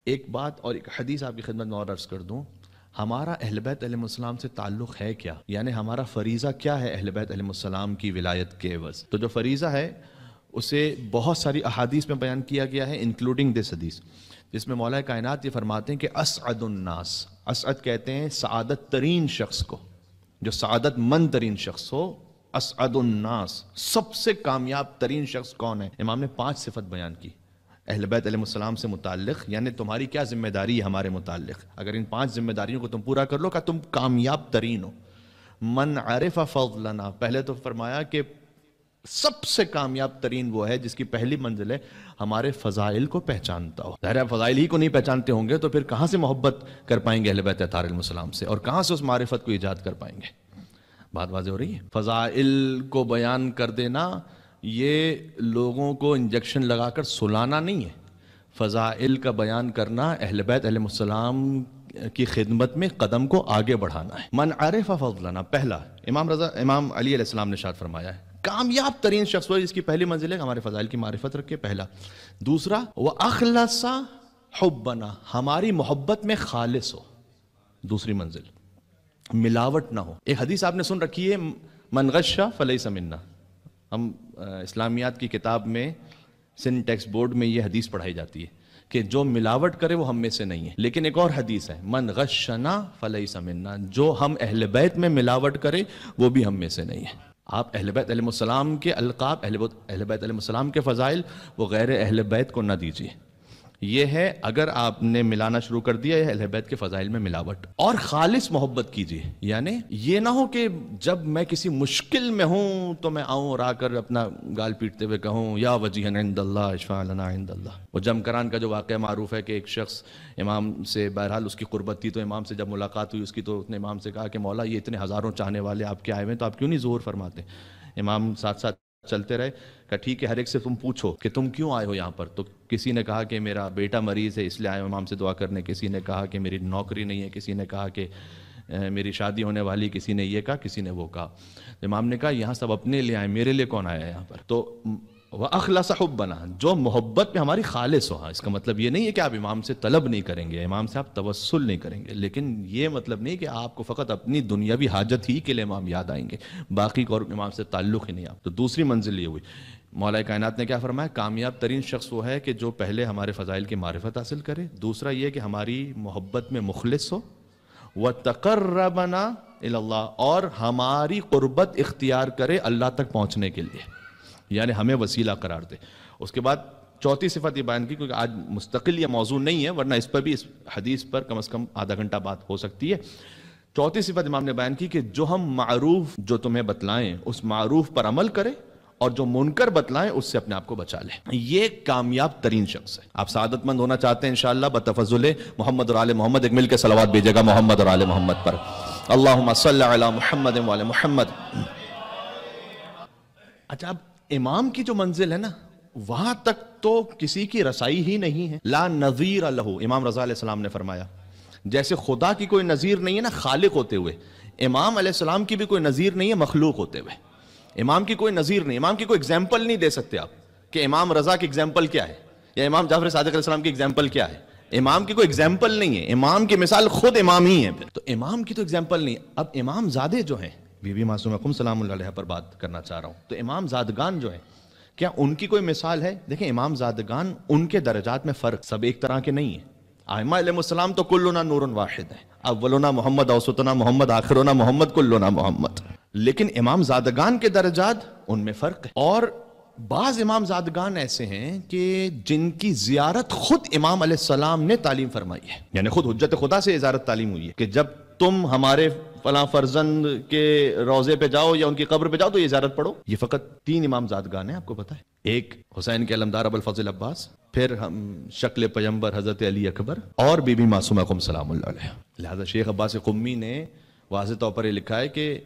ایک بات اور ایک حدیث آپ کی خدمت میں اور عرض کر دوں، ہمارا اہل بیت علیہ السلام سے تعلق ہے کیا؟ یعنی ہمارا فریضہ کیا ہے اہل بیت علیہ السلام کی ولایت کے عوض؟ تو جو فریضہ ہے اسے بہت ساری احادیث میں بیان کیا گیا ہے، انکلوڈنگ دس حدیث، جس میں مولا کائنات یہ فرماتے ہیں کہ اسعد الناس، اسعد کہتے ہیں سعادت ترین شخص کو، جو سعادت مند ترین شخص ہو، اسعد الناس، سب سے کامیاب ترین شخص کون ہے؟ امام نے 5 صفت بیان کی اہل بیت علیہ السلام سے متعلق، یعنی تمہاری کیا ذمہ داری ہے ہمارے متعلق، اگر ان 5 ذمہ داریوں کو تم پورا کر لو کہ تم کامیاب ترین ہو۔ من عرف فضلنا، پہلے تو فرمایا کہ سب سے کامیاب ترین وہ ہے جس کی پہلی منزل ہے ہمارے فضائل کو پہچانتا ہو۔ ظاہر ہے فضائل ہی کو نہیں پہچانتے ہوں گے تو پھر کہاں سے محبت کر پائیں گے اہل بیت اطہار علیہ السلام سے، اور کہاں سے اس معرفت کو ایجاد کر پائیں گے؟ بات واضح ہو رہی ہے؟ فضائل کو بیان کر دینا یہ لوگوں کو انجیکشن لگا کر سلانا نہیں ہے، فضائل کا بیان کرنا اہل بیت علیہ السلام کی خدمت میں قدم کو آگے بڑھانا ہے۔ من عرف فضلنا، پہلا امام علی علیہ السلام نے ارشاد فرمایا ہے کامیاب ترین شخص وہ جس کی پہلی منزل ہے ہمارے فضائل کی معرفت رکھے، پہلا۔ دوسرا وَأَخْلَصَ حُبَّنَا، ہماری محبت میں خالص ہو، دوسری منزل، ملاوٹ نہ ہو۔ ایک حدیث آپ نے سن رکھی ہے من غش فلیس منا، ہم اسلامیات کی کتاب میں سن ٹیکسٹ بورڈ میں یہ حدیث پڑھائی جاتی ہے کہ جو ملاوٹ کرے وہ ہم میں سے نہیں ہے، لیکن ایک اور حدیث ہے من غشنا فلیس منا، جو ہم اہل بیت میں ملاوٹ کرے وہ بھی ہم میں سے نہیں ہے۔ آپ اہل بیت علیہ السلام کے القاب، اہل بیت علیہ السلام کے فضائل وہ غیر اہل بیت کو نہ دیجیے، یہ ہے اگر آپ نے ملانا شروع کر دیا ہے اہل بیت کے فضائل میں ملاوٹ۔ اور خالص محبت کیجیے، یعنی یہ نہ ہو کہ جب میں کسی مشکل میں ہوں تو میں آؤں اور آ کر اپنا گال پیٹتے ہوئے کہوں یا وجیہا عند اللہ اشفع لنا عند اللہ۔ وہ جمکران کا جو واقعہ معروف ہے کہ ایک شخص امام سے، بہرحال اس کی قربت تھی، تو امام سے جب ملاقات ہوئی اس کی تو اس نے امام سے کہا کہ مولا یہ اتنے ہزاروں چاہنے والے آپ کے آئے ہوئے ہیں تو آپ کیوں نہیں ظہور فرماتے؟ امام ساتھ ساتھ چلتے رہے، کہا ٹھیک ہے ہر ایک سے تم پوچھو کہ تم کیوں آئے ہو یہاں پر۔ تو کسی نے کہا کہ میرا بیٹا مریض ہے اس لیے آئے ہوں امام سے دعا کرنے، کسی نے کہا کہ میری نوکری نہیں ہے، کسی نے کہا کہ میری شادی ہونے والی، کسی نے یہ کہا، کسی نے وہ کہا۔ امام نے کہا یہاں سب اپنے لیے آئے، میرے لیے کون آیا ہے یہاں پر؟ تو وَأَخْلَصَ حُبَّنَا، جو محبت میں ہماری خالص ہو۔ اس کا مطلب یہ نہیں ہے کہ آپ امام سے طلب نہیں کریں گے، امام سے آپ توسل نہیں کریں گے، لیکن یہ مطلب نہیں کہ آپ کو فقط اپنی دنیاوی حاجت ہی کے لیے امام یاد آئیں گے، باقی کو امام سے تعلق ہی نہیں آپ۔ تو دوسری منزل یہ ہوئی۔ مولا کائنات نے کیا فرمایا؟ کامیاب ترین شخص وہ ہے کہ جو پہلے ہمارے فضائل کی معرفت حاصل کرے، دوسرا یہ کہ ہماری محبت میں مخلص ہو، وَتَقَرَّبَنَا إِلَى اللَّهِ، اور ہماری قربت اختیار کرے اللہ تک پہنچنے کے لیے، یعنی ہمیں وسیلہ قرار دے۔ اس کے بعد چوتھی صفت یہ بیان کی، کیونکہ آج مستقل یہ موضوع نہیں ہے ورنہ اس پر بھی، اس حدیث پر کم از کم آدھا گھنٹہ بات ہو سکتی ہے۔ چوتھی صفت امام نے بیان کی کہ جو ہم معروف جو تمہیں بتلائیں اس معروف پر عمل کرے، اور جو منکر بتلائیں اس سے اپنے آپ کو بچا لیں۔ یہ کامیاب ترین شخص ہے۔ آپ سعادت مند ہونا چاہتے ہیں انشاءاللہ بتفضل محمد اور آل محمد، ایک مل کے صلوات بھیجے گا محمد اور آل محمد پر۔ اللہم صلی علی محمد و آل محمد۔ اچھا اب امام کی جو منزل ہے نا وہاں تک تو کسی کی رسائی ہی نہیں ہے۔ لا نظیر لہ، امام رضا علیہ السلام نے فرمایا جیسے خدا کی کوئی نظیر نہیں ہے نا خالق ہوتے ہوئے، امام علیہ السلام کی بھی کوئی نظیر نہیں ہے مخلوق ہوتے ہوئے۔ امام کی کوئی نظیر نہیں، امام کی کوئی ایگزامپل نہیں دے سکتے آپ کہ امام رضا کی ایگزامپل کیا ہے یا امام جعفر صادق علیہ السلام کی ایگزامپل کیا ہے۔ امام کی کوئی ایگزامپل نہیں ہے، امام کی مثال خود امام ہی ہے۔ تو امام کی تو ایگزامپل نہیں۔ اب امام زادے جو ہیں، بی بی معصومہ سلام اللہ علیہ پر بات کرنا چاہ رہا ہوں، تو امام زادگان جو ہیں کیا ان کی کوئی مثال ہے؟ دیکھیں امام زادگان ان کے درجات میں فرق سب ایک طرح کے نہیں ہیں۔ ائمہ علیہ السلام تو کلنا نور واحد ہے، اولنا محمد، اوسطنا محمد، آخرنا محمد، کلنا محمد، لیکن امام زادگان کے درجات ان میں فرق ہے۔ اور بعض امام زادگان ایسے ہیں کہ جن کی زیارت خود امام علیہ السلام نے تعلیم فرمائی ہے، یعنی خود حجت خدا سے زیارت تعلیم ہوئی ہے کہ جب تم ہمارے فلاں فرزند کے روضے پہ جاؤ یا ان کی قبر پہ جاؤ تو یہ زیارت پڑھو۔ یہ فقط 3 امام زادگان ہیں، آپ کو پتہ ہے، ایک حسین کے علمدار ابو الفضل عباس، پھر ہم شکل پیمبر حضرت علی اکبر، اور بی بی معصومہ سلام اللہ علیہ۔ لہذا شیخ عباس قمی نے واضح طور پر یہ لکھا ہے کہ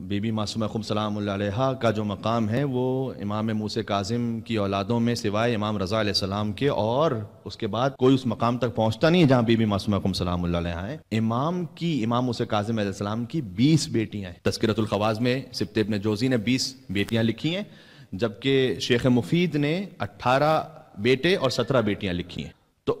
بی بی معصومہ سلام اللہ علیہ کا جو مقام ہے وہ امام موسیٰ کاظم کی اولادوں میں سوائے امام رضا علیہ السلام کے اور اس کے بعد کوئی اس مقام تک پہنچتا نہیں ہے جہاں بی بی معصومہ سلام اللہ علیہ ہیں۔ امام موسیٰ کاظم علیہ السلام کی 20 بیٹیاں ہیں۔ تذکرۃ الخواص میں سبط ابن جوزی نے 20 بیٹیاں لکھی ہیں، جبکہ شیخ مفید نے 18 بیٹے اور 17 بیٹیاں لکھی ہیں۔ تو